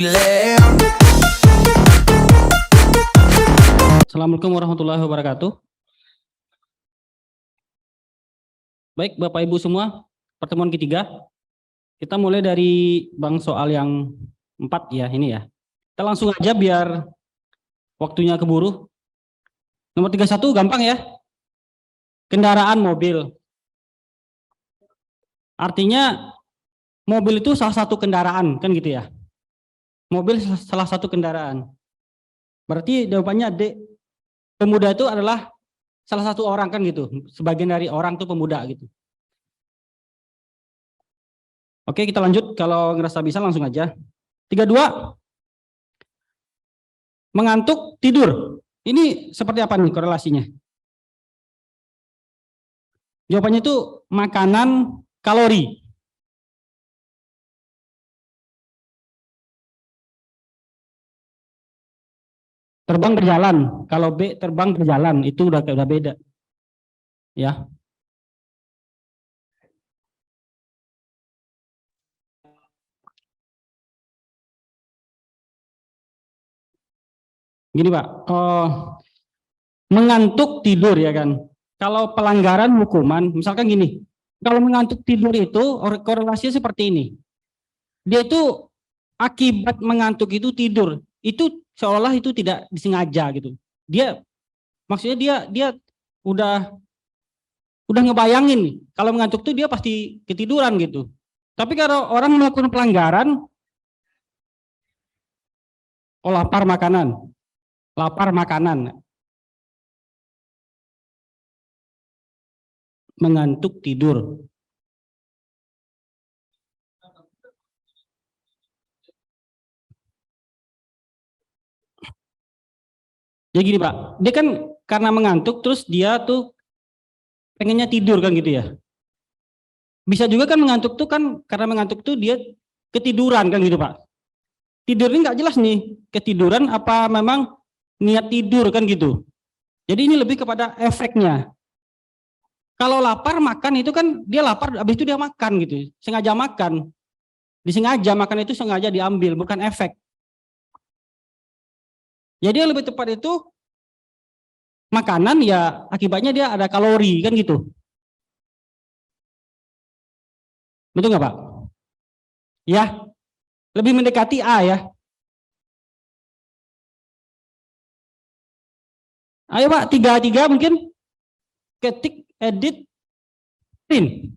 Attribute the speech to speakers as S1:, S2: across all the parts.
S1: delay.
S2: Assalamualaikum warahmatullahi wabarakatuh. Baik, Bapak Ibu semua, pertemuan ketiga. Kita mulai dari soal yang 4 ya, ini ya. Kita langsung aja biar waktunya keburu. Nomor 31 gampang ya. Kendaraan mobil. Artinya mobil itu salah satu kendaraan, kan gitu ya. Mobil salah satu kendaraan. Berarti jawabannya D. Pemuda itu adalah salah satu orang, kan gitu. Sebagian dari orang itu pemuda gitu. Oke, kita lanjut. Kalau ngerasa bisa langsung aja. 32. Mengantuk, tidur. Ini seperti apa nih korelasinya? Jawabannya itu makanan, kalori. Terbang berjalan. Kalau B terbang berjalan, itu udah beda. Ya. Gini Pak, mengantuk tidur ya kan. Kalau pelanggaran hukuman, misalkan gini, kalau mengantuk tidur itu korelasinya seperti ini. Dia itu akibat mengantuk itu tidur, itu seolah itu tidak disengaja gitu. Dia maksudnya dia udah ngebayangin nih, kalau mengantuk tuh dia pasti ketiduran gitu. Tapi kalau orang melakukan pelanggaran, lapar makanan, mengantuk tidur. Jadi gini Pak, dia kan karena mengantuk terus dia tuh pengennya tidur kan gitu ya. Bisa juga kan mengantuk tuh kan karena mengantuk tuh dia ketiduran kan gitu Pak. Tidur ini nggak jelas nih, ketiduran apa memang niat tidur kan gitu. Jadi ini lebih kepada efeknya. Kalau lapar makan itu kan dia lapar habis itu dia makan gitu, sengaja makan. Disengaja makan itu sengaja diambil, bukan efek. Jadi yang lebih tepat itu makanan ya akibatnya dia ada kalori kan gitu. Betul nggak Pak? Ya, lebih mendekati A ya. Ayo Pak, 3 mungkin. Ketik, edit, print.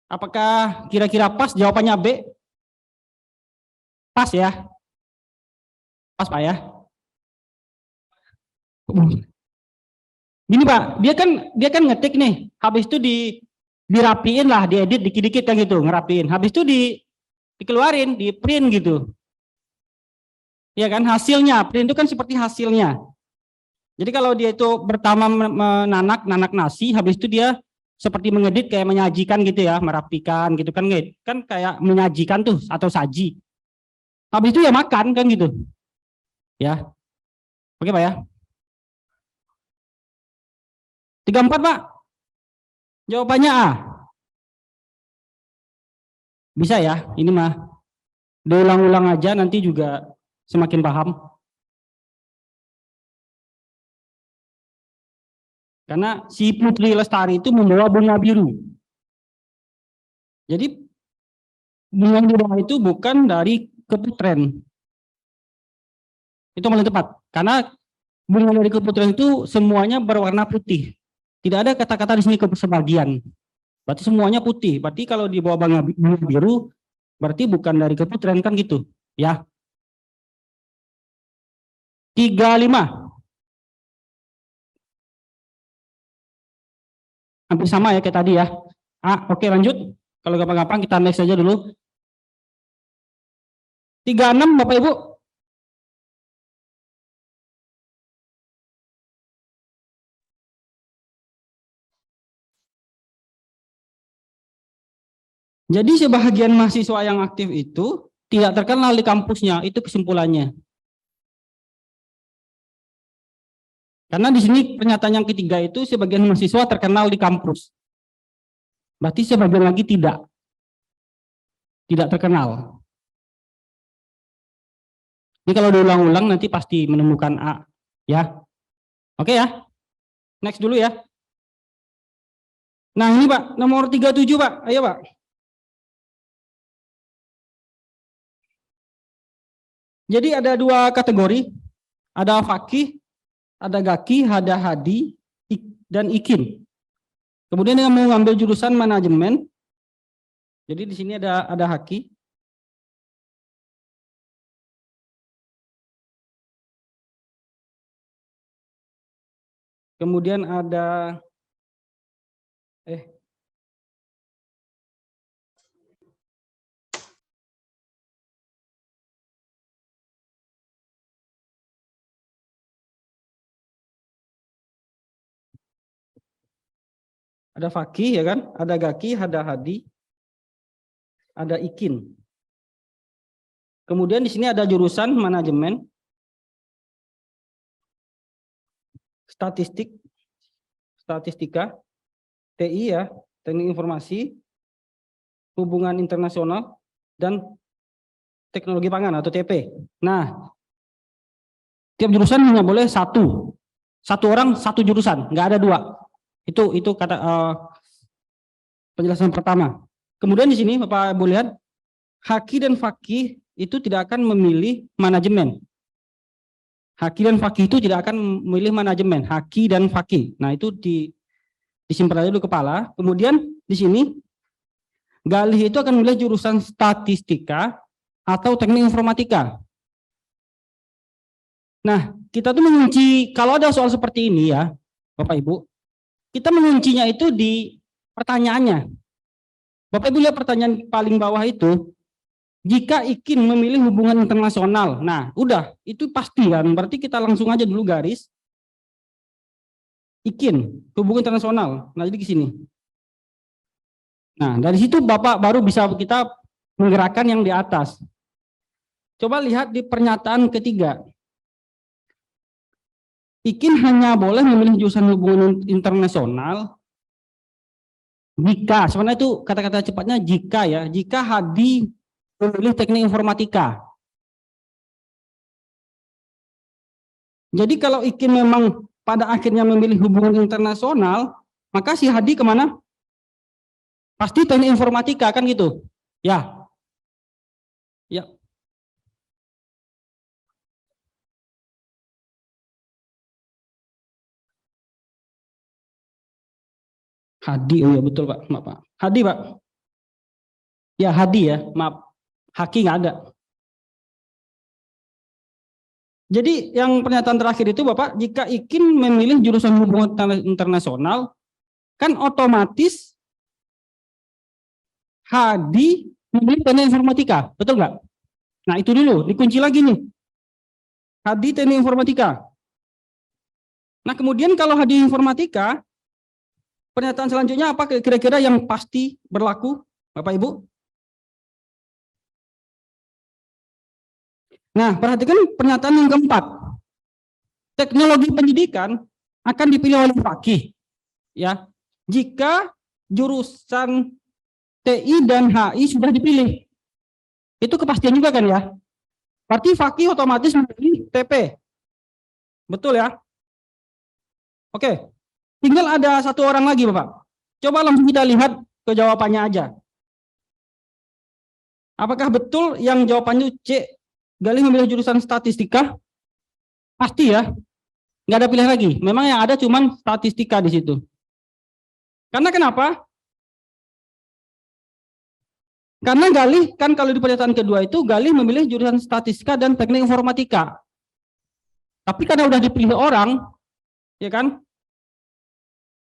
S2: Apakah kira-kira pas jawabannya B? Pas ya? Pas Pak ya? Gini Pak, dia kan ngetik nih, habis itu dirapiin lah, diedit dikit-dikit kan gitu, ngerapiin. Habis itu dikeluarin, di print gitu. Ya kan hasilnya, print itu kan seperti hasilnya. Jadi kalau dia itu pertama nanak nasi, habis itu dia seperti mengedit kayak menyajikan gitu ya, merapikan gitu kan, kan kayak menyajikan tuh atau saji. Habis itu ya makan kan gitu. Ya. Oke Pak ya. 34 Pak. Jawabannya A. Bisa ya, ini mah diulang-ulang aja nanti juga semakin paham. Karena si Putri Lestari itu membawa bunga biru. Jadi bunga biru itu bukan dari keputren. Itu paling tepat. Karena bunga dari keputren itu semuanya berwarna putih. Tidak ada kata-kata di sini sebagian. Berarti semuanya putih. Berarti kalau di bawah bunga biru, berarti bukan dari keputren kan gitu. Ya. 35. Hampir sama ya kayak tadi ya. Oke lanjut. Kalau gampang-gampang kita next aja dulu. 36 Bapak Ibu. Jadi sebahagian mahasiswa yang aktif itu tidak terkenal di kampusnya, itu kesimpulannya. Karena di sini pernyataan yang ketiga itu sebagian mahasiswa terkenal di kampus. Berarti sebagian lagi tidak. tidak terkenal. Ini kalau diulang-ulang nanti pasti menemukan A, ya. Oke ya. Next dulu ya. Nah, ini Pak, nomor 37 Pak. Ayo Pak. Jadi ada dua kategori. Ada fakih, ada gaki, ada hadi, dan ikin. Kemudian yang mau ngambil jurusan manajemen. Jadi di sini ada haki. Kemudian ada ada fakih ya kan, ada gaki, ada hadi, ada ikin. Kemudian di sini ada jurusan manajemen, statistika, TI ya, teknik informasi, hubungan internasional, dan teknologi pangan atau TP. Nah, tiap jurusan hanya boleh satu orang satu jurusan, nggak ada dua. Itu kata penjelasan pertama. Kemudian di sini Bapak Ibu lihat, haki dan fakih itu tidak akan memilih manajemen. Haki dan fakih itu tidak akan memilih manajemen, haki dan fakih. Nah, itu disimpan aja dulu kepala. Kemudian di sini Galih itu akan memilih jurusan statistika atau teknik informatika. Nah, kita tuh mengunci, kalau ada soal seperti ini ya, Bapak Ibu, kita menguncinya itu di pertanyaannya. Bapak Ibu lihat pertanyaan paling bawah itu, jika ikin memilih hubungan internasional, nah udah, itu pasti kan, berarti kita langsung aja dulu garis, ikin, hubungan internasional, nah jadi ke sini. Nah, dari situ Bapak baru bisa kita menggerakkan yang di atas. Coba lihat di pernyataan ketiga. Ikin hanya boleh memilih jurusan hubungan internasional jika, sebenarnya itu kata-kata cepatnya jika ya, jika hadi memilih teknik informatika. Jadi kalau ikin memang pada akhirnya memilih hubungan internasional, maka si hadi kemana? Pasti teknik informatika kan gitu. Ya. Ya. Hadi, oh ya betul Pak, maaf Pak. Hadi Pak. Ya hadi ya, maaf. Haki nggak ada. Jadi yang pernyataan terakhir itu Bapak, jika ikin memilih jurusan hubungan internasional, kan otomatis hadi memilih teknik informatika, betul nggak? Nah itu dulu, dikunci lagi nih. Hadi teknik informatika. Nah kemudian kalau hadi informatika, pernyataan selanjutnya apa kira-kira yang pasti berlaku, Bapak Ibu? Nah, perhatikan pernyataan yang keempat. Teknologi pendidikan akan dipilih oleh fakih. Ya, jika jurusan TI dan HI sudah dipilih. Itu kepastian juga kan ya? Berarti fakih otomatis memilih TP. Betul ya? Oke. Tinggal ada satu orang lagi, Bapak. Coba langsung kita lihat ke jawabannya aja. Apakah betul yang jawabannya C, Galih memilih jurusan statistika? Pasti ya. Nggak ada pilihan lagi. Memang yang ada cuman statistika di situ. Karena kenapa? Karena Galih, kan kalau di pernyataan kedua itu, Galih memilih jurusan statistika dan teknik informatika. Tapi karena udah dipilih orang, ya kan?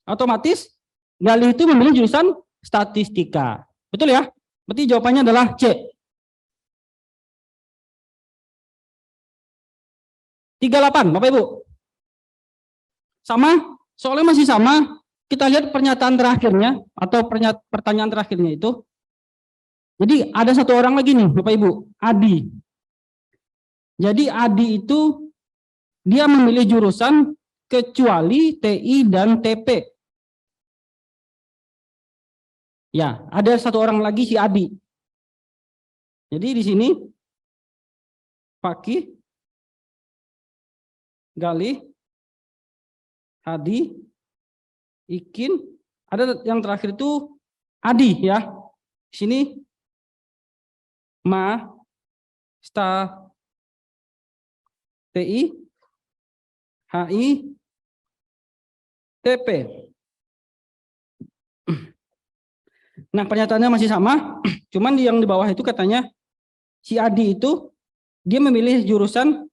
S2: Otomatis Galih itu memilih jurusan statistika. Betul ya? Berarti jawabannya adalah C. 38, Bapak Ibu. Sama? Soalnya masih sama. Kita lihat pernyataan terakhirnya atau pertanyaan terakhirnya itu. Jadi ada satu orang lagi nih, Bapak Ibu, Adi. Jadi Adi itu dia memilih jurusan kecuali TI dan TP. Ya, ada satu orang lagi si Adi. Jadi di sini Fakih, Galih, Hadi, Ikin, ada yang terakhir itu Adi ya. Di sini Ma, Sta, TI, HI, TP. Nah, pernyataannya masih sama, cuman yang di bawah itu katanya si Adi itu dia memilih jurusan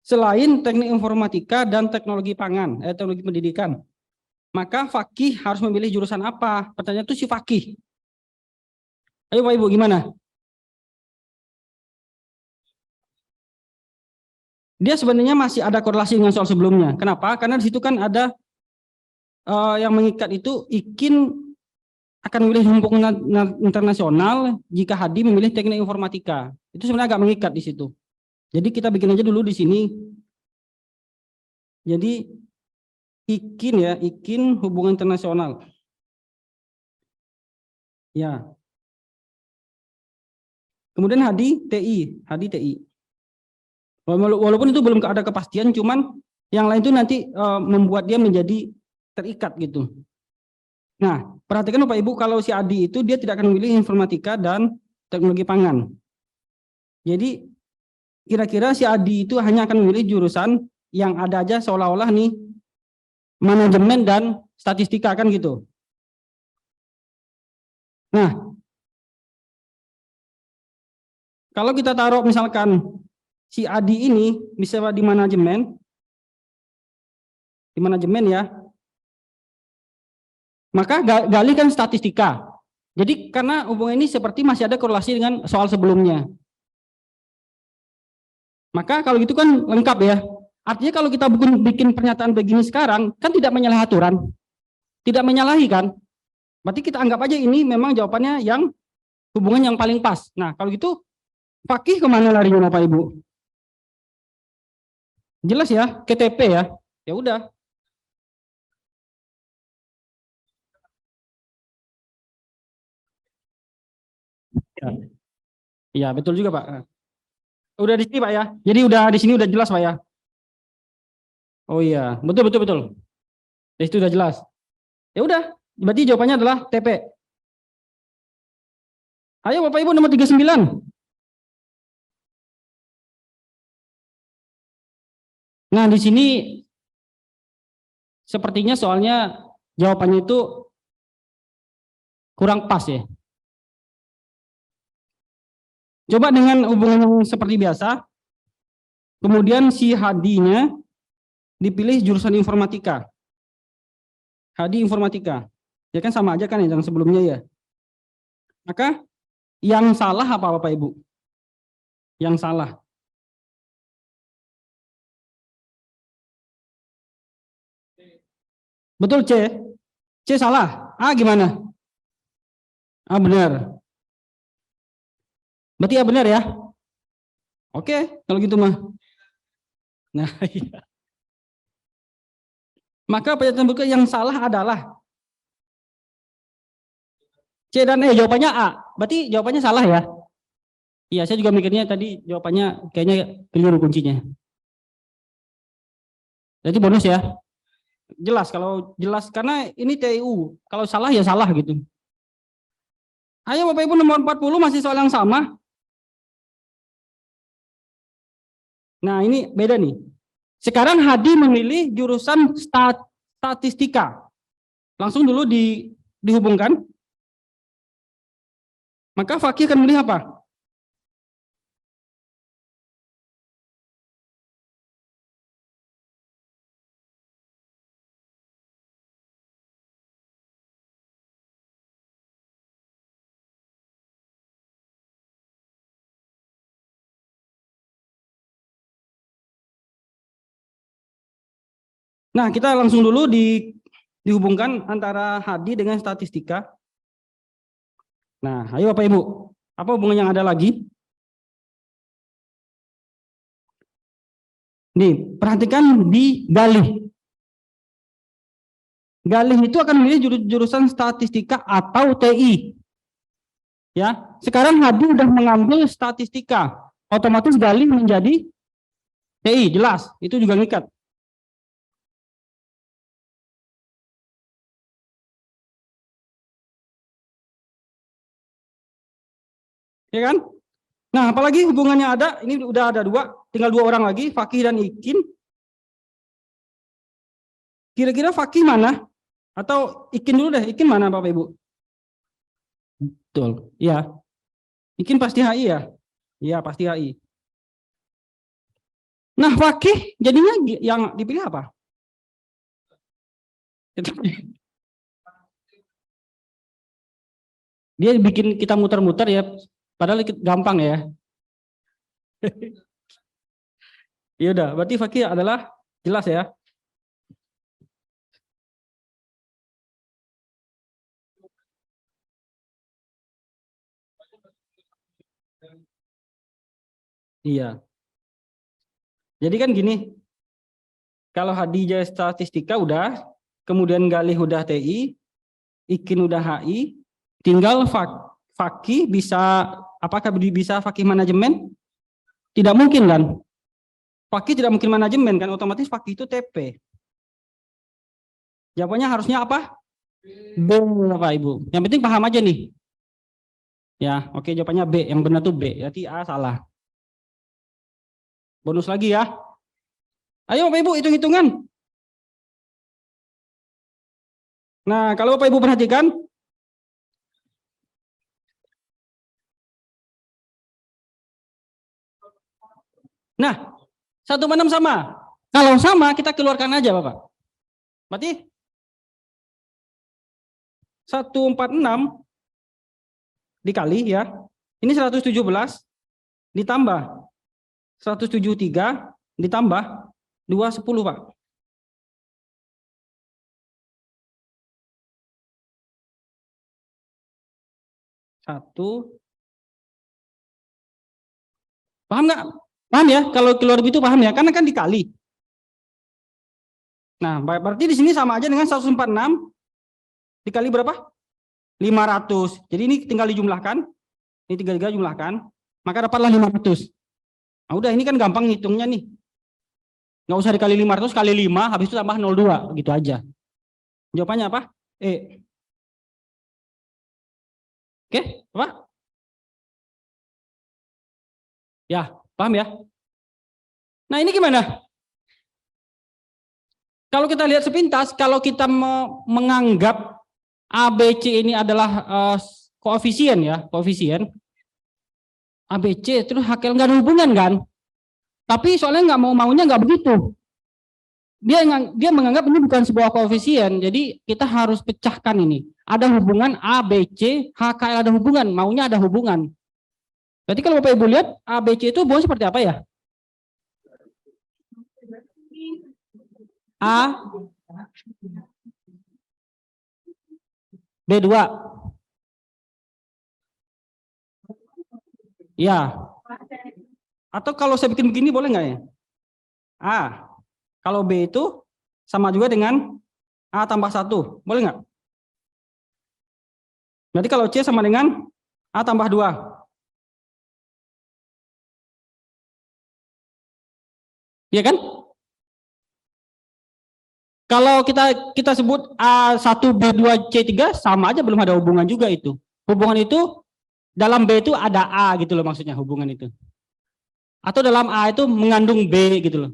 S2: selain teknik informatika dan teknologi pangan, teknologi pendidikan. Maka Fakih harus memilih jurusan apa? Pertanyaan itu si Fakih. Ayo Pak Ibu, gimana? Dia sebenarnya masih ada korelasi dengan soal sebelumnya. Kenapa? Karena di situ kan ada yang mengikat itu Ikin akan memilih hubungan internasional jika Hadi memilih teknik informatika. Itu sebenarnya agak mengikat di situ. Jadi kita bikin aja dulu di sini. Jadi Ikin ya, Ikin hubungan internasional. Ya. Kemudian Hadi TI, Hadi TI. Walaupun itu belum ada kepastian, cuman yang lain itu nanti membuat dia menjadi terikat gitu. Nah, perhatikan Bapak Ibu, kalau si Adi itu dia tidak akan memilih informatika dan teknologi pangan. Jadi kira-kira si Adi itu hanya akan memilih jurusan yang ada aja seolah-olah nih manajemen dan statistika kan gitu. Nah, kalau kita taruh misalkan si Adi ini bisa di manajemen ya, maka Galih kan statistika. Jadi karena hubungan ini seperti masih ada korelasi dengan soal sebelumnya. Maka kalau gitu kan lengkap ya. Artinya kalau kita bikin pernyataan begini sekarang, kan tidak menyalahi aturan. Tidak menyalahi kan. Berarti kita anggap aja ini memang jawabannya yang hubungan yang paling pas. Nah kalau gitu, Fakih kemana larinya Bapak Ibu? Jelas ya, ke TP ya. Ya udah. Ya. Iya, betul juga Pak. Udah di sini Pak ya. Jadi udah di sini udah jelas Pak ya. Oh iya, betul betul betul. Itu udah jelas. Ya udah, berarti jawabannya adalah TP. Ayo Bapak Ibu nomor 39. Nah, di sini sepertinya soalnya jawabannya itu kurang pas ya. Coba dengan hubungan yang seperti biasa, kemudian si Hadinya dipilih jurusan informatika. Hadi informatika. Ya kan sama aja kan yang sebelumnya ya. Maka yang salah apa Bapak Ibu? Yang salah. Betul C. C salah. A gimana? A benar. Berarti A benar ya? Oke, kalau gitu mah. Nah, iya. Maka pernyataan berikut yang salah adalah C dan E, jawabannya A. Berarti jawabannya salah ya? Iya, saya juga mikirnya tadi jawabannya kayaknya keliru kuncinya. Jadi bonus ya. Jelas, kalau jelas karena ini TIU. Kalau salah ya salah gitu. Ayo Bapak Ibu nomor 40 masih soal yang sama. Nah, ini beda nih. Sekarang Hadi memilih jurusan statistika. Langsung dulu dihubungkan. Maka Fakih akan memilih apa? Nah, kita langsung dulu dihubungkan antara Hadi dengan statistika. Nah, ayo Bapak Ibu, apa hubungan yang ada lagi? Nih, perhatikan di Galih. Galih itu akan memilih jurusan statistika atau TI. Ya, sekarang Hadi udah mengambil statistika, otomatis Galih menjadi TI, jelas, itu juga ngikat. Ya kan? Nah, apalagi hubungannya ada, ini udah ada dua, tinggal dua orang lagi, Fakih dan Ikin. Kira-kira Fakih mana? Atau Ikin dulu deh, Ikin mana Bapak Ibu? Betul, ya. Ikin pasti HI ya? Iya, pasti HI. Nah, Fakih jadinya yang dipilih apa? Dia bikin kita muter-muter ya, padahal gampang ya. Ya udah, berarti Fakih adalah jelas ya. Iya. Jadi kan gini, kalau Hadijah statistika udah, kemudian Galih udah TI, Ikin udah HI, tinggal Fakih bisa, apakah bisa Fakih manajemen? Tidak mungkin kan? Fakih tidak mungkin manajemen kan, otomatis Fakih itu TP. Jawabannya harusnya apa? B, Bapak Ibu. Yang penting paham aja nih. Ya, oke, jawabannya B. Yang benar tuh B. Berarti A salah. Bonus lagi ya. Ayo Bapak Ibu, hitung-hitungan. Nah, kalau Bapak Ibu perhatikan, nah, 1/6 sama. Kalau sama, kita keluarkan aja Bapak. Berarti 146 dikali ya. Ini 117 ditambah 173 ditambah 210 Pak. Satu. Paham nggak? Paham ya? Kalau keluar itu paham ya? Karena kan dikali. Nah, berarti di sini sama aja dengan 146 dikali berapa? 500. Jadi ini tinggal dijumlahkan. Ini 3 jumlahkan. Maka dapatlah 500. Nah, udah ini kan gampang ngitungnya nih. Nggak usah dikali 500 kali 5, habis itu tambah 02. Gitu aja. Jawabannya apa? E. Oke, apa? Ya, paham ya? Nah, ini gimana? Kalau kita lihat sepintas, kalau kita menganggap ABC ini adalah koefisien ya, koefisien ABC, terus HKL nggak ada hubungan kan? Tapi soalnya maunya nggak begitu. Dia menganggap ini bukan sebuah koefisien, jadi kita harus pecahkan ini. Ada hubungan ABC, HKL ada hubungan, maunya ada hubungan. Berarti kalau Bapak Ibu lihat ABC itu hubungan seperti apa ya? A B2. Ya. Atau kalau saya bikin begini boleh nggak ya? A. Kalau B itu sama juga dengan A tambah 1. Boleh nggak? Berarti kalau C sama dengan A tambah 2. Iya kan? Kalau kita sebut A1 B2 C3 sama aja, belum ada hubungan juga itu. Hubungan itu dalam B itu ada A gitu loh, maksudnya hubungan itu. Atau dalam A itu mengandung B gitu loh.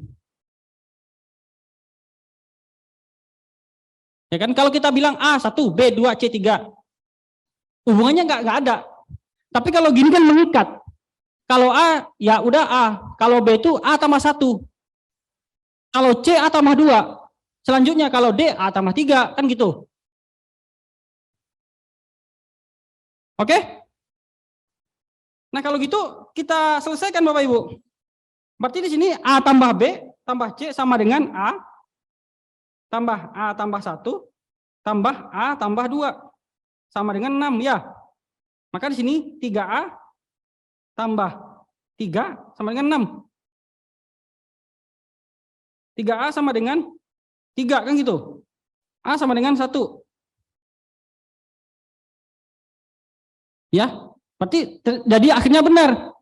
S2: Ya kan, kalau kita bilang A1 B2 C3 hubungannya nggak ada. Tapi kalau gini kan mengikat. Kalau A ya udah A, kalau B itu A tambah 1. Kalau C A tambah 2. Selanjutnya kalau D A tambah 3, kan gitu. Oke? Nah, kalau gitu kita selesaikan Bapak Ibu. Berarti di sini A tambah B tambah C sama dengan A tambah 1 tambah A tambah 2 sama dengan 6 ya. Maka di sini 3A tambah 3 sama dengan 6. 3A sama dengan 3 kan gitu. A sama dengan 1. Ya. Berarti jadi akhirnya benar.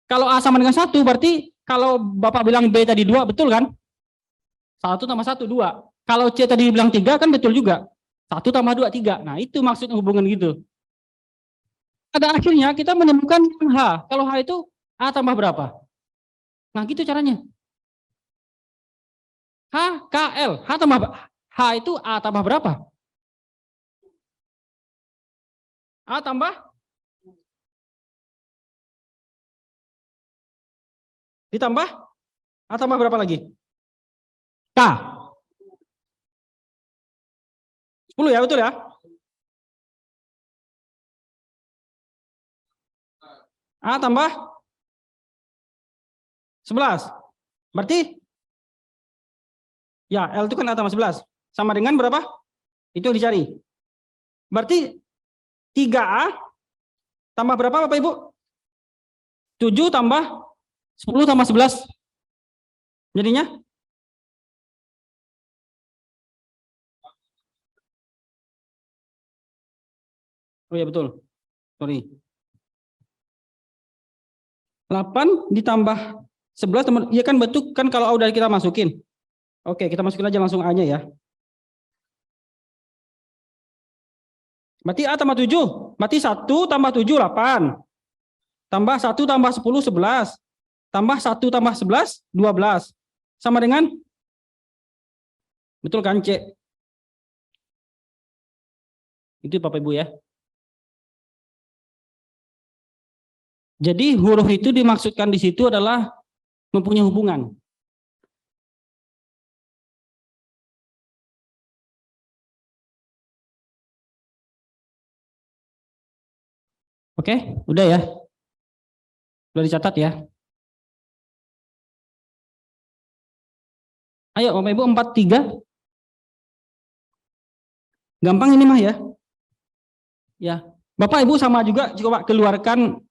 S2: Kalau A sama dengan 1, berarti kalau Bapak bilang B tadi 2, betul kan? 1 tambah 1, 2. Kalau C tadi bilang 3, kan betul juga. 1 tambah 2, 3. Nah, itu maksud hubungan gitu. Pada akhirnya kita menemukan H. Kalau H itu A tambah berapa? Nah, gitu caranya. H, K, L. H itu A tambah berapa? A tambah? Ditambah? A tambah berapa lagi? K. 10 ya, betul ya? A tambah 11. Berarti ya L itu kan A tambah 11. Sama dengan berapa? Itu yang dicari. Berarti 3A tambah berapa Bapak Ibu? 7 tambah 10 tambah 11. Jadinya? Oh iya betul. Sorry. 8 ditambah 11 teman. Iya kan betul kan kalau udah kita masukin. Oke, kita masukin aja langsung A-nya ya. Berarti A tambah 7. Berarti 1 tambah 7, 8. Tambah 1 tambah 10, 11. Tambah 1 tambah 11, 12. Sama dengan? Betul kan, C? Itu Bapak Ibu ya. Jadi huruf itu dimaksudkan di situ adalah mempunyai hubungan. Oke, udah ya. Udah dicatat ya. Ayo Bapak Ibu 43. Gampang ini mah ya. Ya. Bapak Ibu sama juga coba keluarkan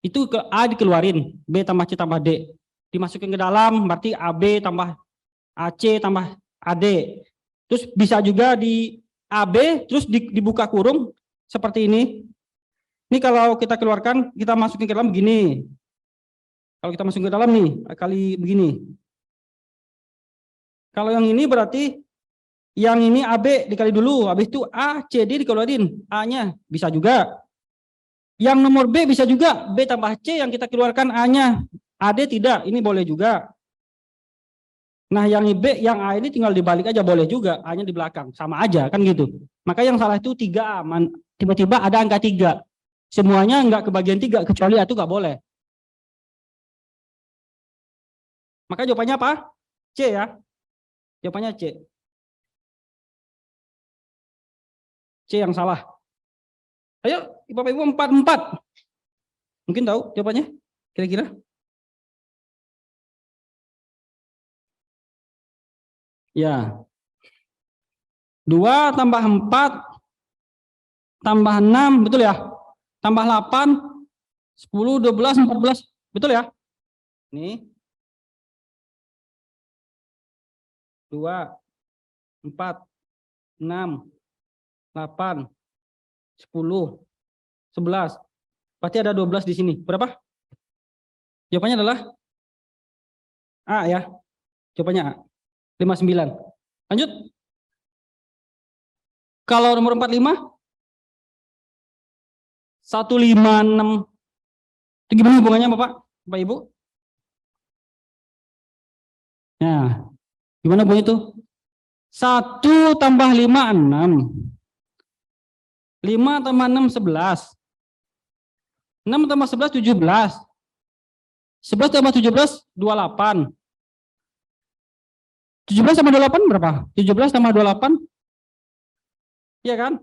S2: itu ke A dikeluarin, B tambah C tambah D. Dimasukin ke dalam berarti AB tambah AC tambah AD. Terus bisa juga di AB terus dibuka kurung seperti ini. Ini kalau kita keluarkan, kita masukin ke dalam begini. Kalau kita masukin ke dalam nih, kali begini. Kalau yang ini berarti yang ini AB dikali dulu, habis itu A, C, D dikeluarin. A-nya bisa juga. Yang nomor B bisa juga, B tambah C yang kita keluarkan A-nya. AD tidak, ini boleh juga. Nah yang B, yang A ini tinggal dibalik aja boleh juga, A-nya di belakang, sama aja kan gitu. Maka yang salah itu 3A, tiba-tiba ada angka 3. Semuanya enggak kebagian 3, kecuali A itu enggak boleh. Maka jawabannya apa? C ya. Jawabannya C. C yang salah. Ayo, Bapak Ibu 44. Mungkin tahu jawabannya? Kira-kira? Ya. 2 tambah 4 tambah 6, betul ya? Tambah 8, 10, 12, 14, betul ya? Nih. 2, 4, 6, 8, 10, 11. Berarti ada 12 di sini. Berapa? Jawabannya adalah A ya. Jawabannya A. 59. Lanjut. Kalau nomor 45 156. Itu gimana hubungannya Bapak? Bapak Ibu? Nah, gimana hubungannya itu? 1 tambah 5, 6. 5 tambah 6, 11. 6 tambah 11, 17. 11 tambah 17, 28. 17 tambah 28 berapa? 17 tambah 28. Iya kan?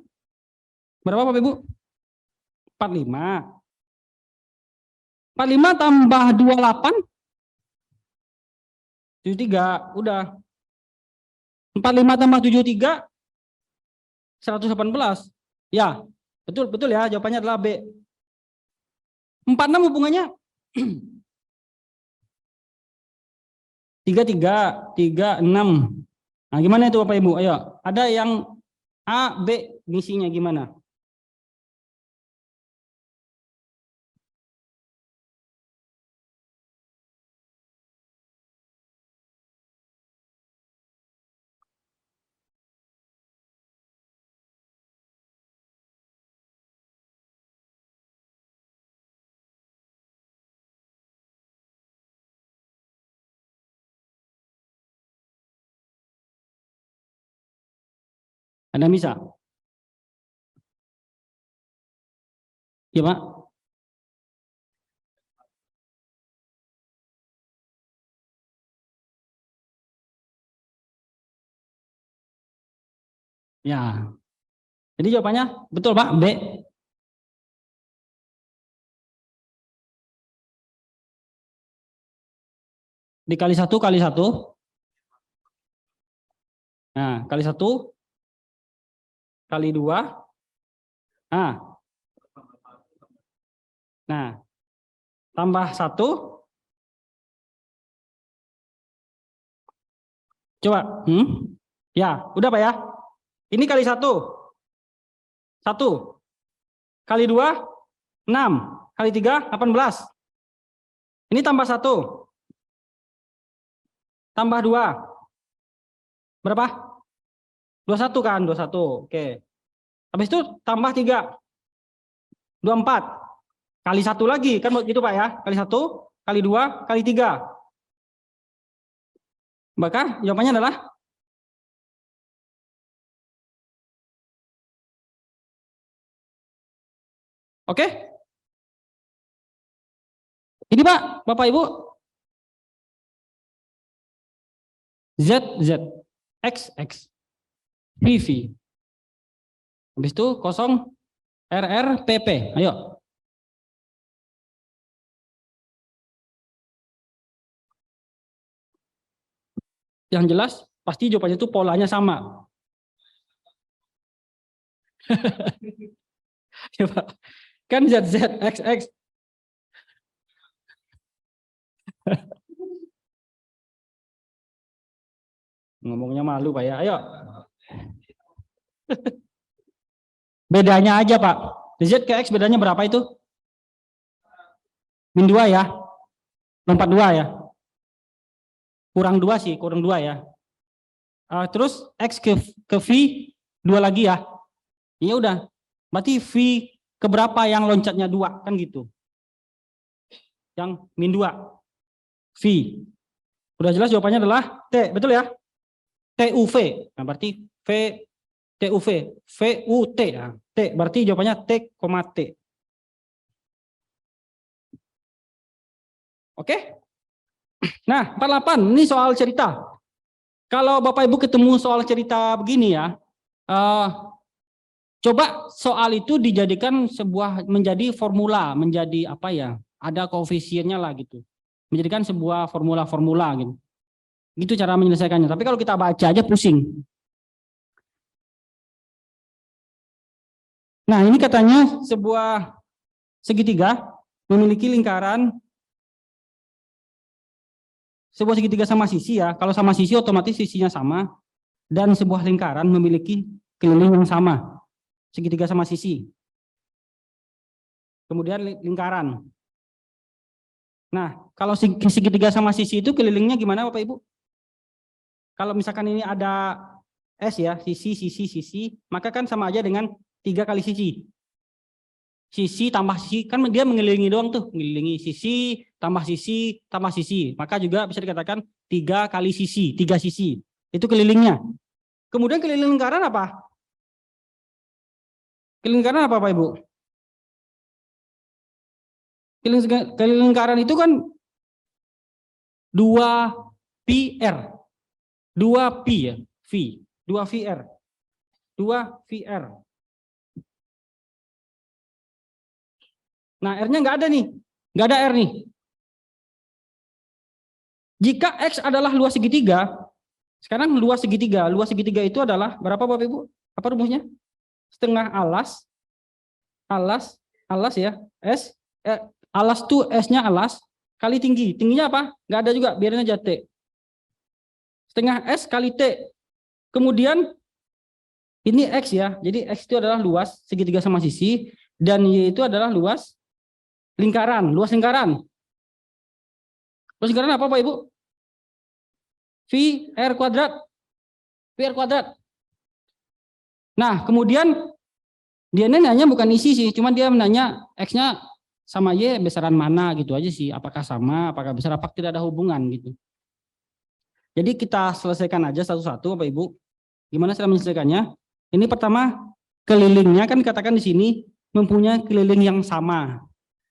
S2: Berapa Bapak Ibu? 45. 45 tambah 28. 73. Udah. 45 tambah 73. 118. Ya. Betul ya. Jawabannya adalah B. 46 hubungannya 3, 6. Nah, gimana itu Bapak Ibu? Ayo, ada yang A, B misinya gimana? Ada yang bisa? Ya Pak? Ya. Jadi jawabannya betul Pak, B. Dikali 1 kali 1. Nah, kali 1 kali 2. Nah, tambah 1. Coba. Ya, udah Pak ya. Ini kali 1. 1. Kali 2, 6. Kali 3, 18. Ini tambah 1. Tambah 2. Berapa? 21 kan? 21. Oke. Habis itu tambah 3. 24. Kali 1 lagi. Kan gitu Pak ya. Kali 1, kali 2, kali 3. Maka jawabannya adalah oke. Ini Pak, Bapak Ibu. Z, Z. X, X. V, V. Habis itu kosong RR, PP. Ayo. Yang jelas pasti jawabannya itu polanya sama. Ya, Pak. Kan Z, Z, X, X. Ngomongnya malu Pak ya. Ayo. Bedanya aja Pak. Z ke X bedanya berapa itu? Min 2 ya. Lompat 2 ya. Kurang 2 sih, kurang 2 ya. Terus X ke V 2 lagi ya. Ya udah. Berarti V keberapa yang loncatnya 2 kan gitu. Yang min 2. V. Udah jelas jawabannya adalah T, betul ya? TUV. Nah, berarti V TUV, VUT ya. T berarti jawabannya T, T. Oke? Nah, 48 ini soal cerita. Kalau Bapak Ibu ketemu soal cerita begini ya, coba soal itu dijadikan sebuah menjadi formula, menjadi apa ya? Ada koefisiennya lah gitu. Menjadikan sebuah formula-formula gitu. Gitu cara menyelesaikannya. Tapi kalau kita baca aja pusing. Nah, ini katanya sebuah segitiga memiliki lingkaran. Sebuah segitiga sama sisi ya. Kalau sama sisi otomatis sisinya sama. Dan sebuah lingkaran memiliki keliling yang sama. Segitiga sama sisi. Kemudian lingkaran. Nah, kalau segitiga sama sisi itu kelilingnya gimana Bapak Ibu? Kalau misalkan ini ada S ya, sisi, sisi, sisi, maka kan sama aja dengan 3 kali sisi. Sisi tambah sisi, kan dia mengelilingi doang tuh, mengelilingi sisi, tambah sisi, tambah sisi. Maka juga bisa dikatakan 3 kali sisi, 3 sisi. Itu kelilingnya. Kemudian keliling lingkaran apa? Keliling lingkaran apa Pak Ibu? Keliling lingkaran itu kan 2 PR. 2 P ya, V. 2 VR. 2 VR. Nah, R-nya nggak ada nih. Nggak ada R nih. Jika X adalah luas segitiga, sekarang luas segitiga. Luas segitiga itu adalah berapa Bapak Ibu? Apa rumusnya? Setengah alas. Alas ya. Alas tuh S-nya alas. Kali tinggi. Tingginya apa? Nggak ada juga. Biarin aja T. Setengah S kali T. Kemudian ini X ya. Jadi X itu adalah luas segitiga sama sisi. Dan Y itu adalah luas lingkaran, luas lingkaran. Luas lingkaran apa Pak Ibu? V R kuadrat. V R kuadrat. Nah, kemudian dia nanya bukan isi sih, cuman dia menanya X-nya sama Y besaran mana gitu aja sih. Apakah sama, apakah besar, apakah tidak ada hubungan gitu. Jadi kita selesaikan aja satu-satu Bapak Ibu. Gimana cara menyelesaikannya? Ini pertama, kelilingnya kan katakan di sini mempunyai keliling yang sama.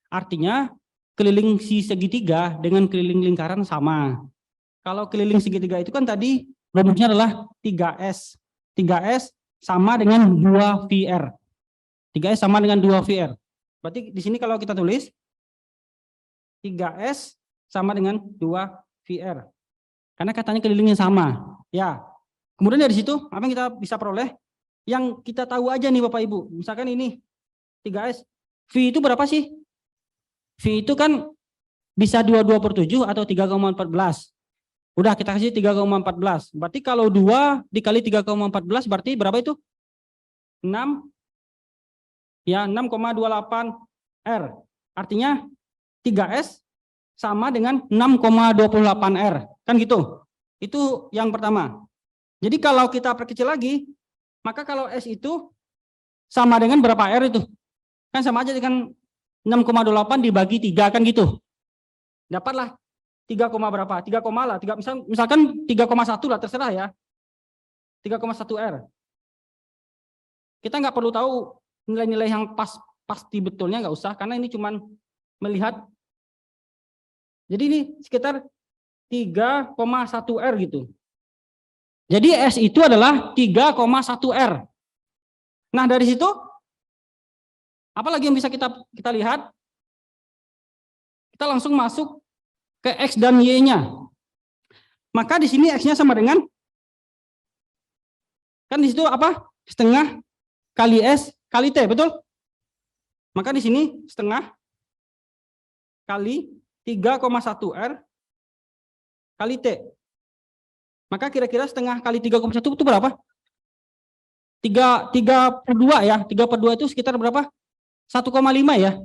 S2: Artinya keliling si segitiga dengan keliling lingkaran sama. Kalau keliling segitiga itu kan tadi rumusnya adalah 3S. 3S sama dengan 2VR. 3S sama dengan 2VR. Berarti di sini kalau kita tulis 3S sama dengan 2VR. Karena katanya kelilingnya sama. Ya. Kemudian dari situ apa yang kita bisa peroleh? Yang kita tahu aja nih Bapak Ibu. Misalkan ini 3S. V itu berapa sih? V itu kan bisa 22/7 atau 3,14. Udah kita kasih 3,14. Berarti kalau 2 dikali 3,14 berarti berapa itu? 6 ya 6,28 R. Artinya 3S sama dengan 6,28 R. Kan gitu. Itu yang pertama. Jadi kalau kita perkecil lagi, maka kalau S itu sama dengan berapa R itu? Kan sama aja dengan 6,28 dibagi 3 kan gitu. Dapatlah 3, berapa? 3, lah. 3, misalkan 3,1 lah terserah ya. 3,1 R. Kita nggak perlu tahu nilai-nilai yang pasti betulnya, nggak usah, karena ini cuman melihat. Jadi ini sekitar 3,1 R gitu. Jadi S itu adalah 3,1 R. Nah dari situ apa lagi yang bisa kita lihat? Kita langsung masuk ke X dan Y-nya. Maka di sini X-nya sama dengan, kan di situ apa? Setengah kali S kali T, betul? Maka di sini setengah kali 3,1 R kali T. Maka kira-kira setengah kali 3,1 itu berapa? 3/2 ya. 3/2 itu sekitar berapa? 1,5 ya.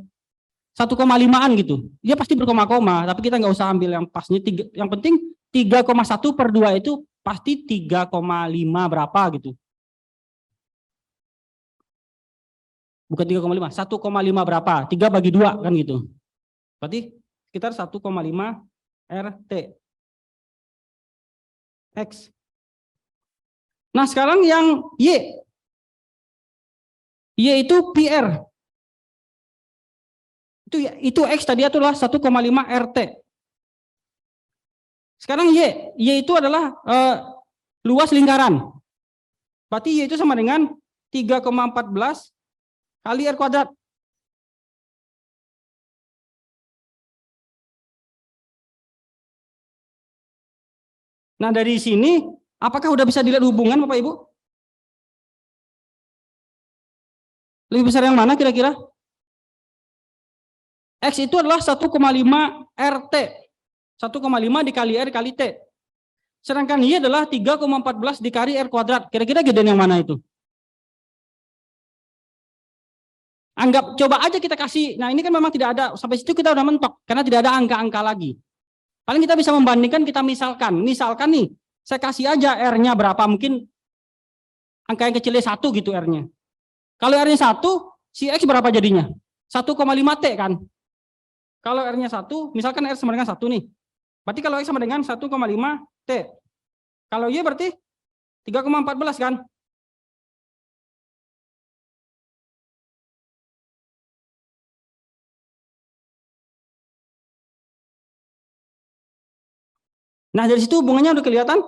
S2: 1,5-an gitu. Dia pasti berkoma-koma, tapi kita nggak usah ambil yang pasnya. Yang penting 3,1/2 itu pasti 3,5 berapa gitu. Bukan 3,5, 1,5 berapa? 3/2 kan gitu. Berarti sekitar 1,5 RT X. Nah sekarang yang Y. Y itu PR. Itu X tadi itulah 1,5 RT. Sekarang Y itu adalah luas lingkaran. Berarti Y itu sama dengan 3,14 kali R kuadrat. Nah dari sini apakah udah bisa dilihat hubungan Bapak Ibu? Lebih besar yang mana kira-kira? X itu adalah 1,5 RT. 1,5 dikali R kali T. Sedangkan Y adalah 3,14 dikali R kuadrat. Kira-kira gedean yang mana itu? Anggap, coba aja kita kasih. Nah ini kan memang tidak ada, sampai situ kita udah mentok. Karena tidak ada angka-angka lagi. Paling kita bisa membandingkan, kita misalkan. Misalkan nih, saya kasih aja R-nya berapa. Mungkin angka yang kecilnya 1 gitu R-nya. Kalau R-nya 1, si X berapa jadinya? 1,5 T kan? Kalau R-nya 1, misalkan R sama dengan 1 nih. Berarti kalau X sama dengan 1,5 T. Kalau Y berarti 3,14 kan? Nah dari situ hubungannya udah kelihatan?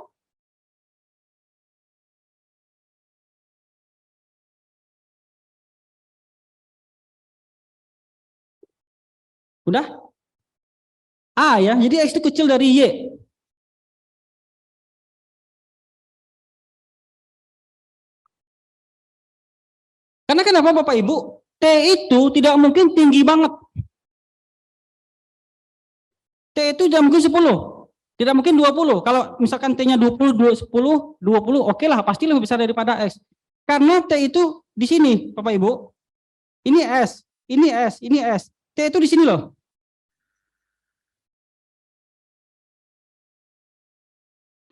S2: Udah? A ya, jadi X itu kecil dari Y. Karena kenapa Bapak Ibu? T itu tidak mungkin tinggi banget. T itu tidak mungkin 10. Tidak mungkin 20. Kalau misalkan T-nya 20, 10, 20, oke lah, pasti lebih besar daripada X. Karena T itu di sini, Bapak Ibu. Ini S, ini S, ini S. T itu di sini loh.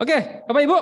S2: Oke, Bapak Ibu,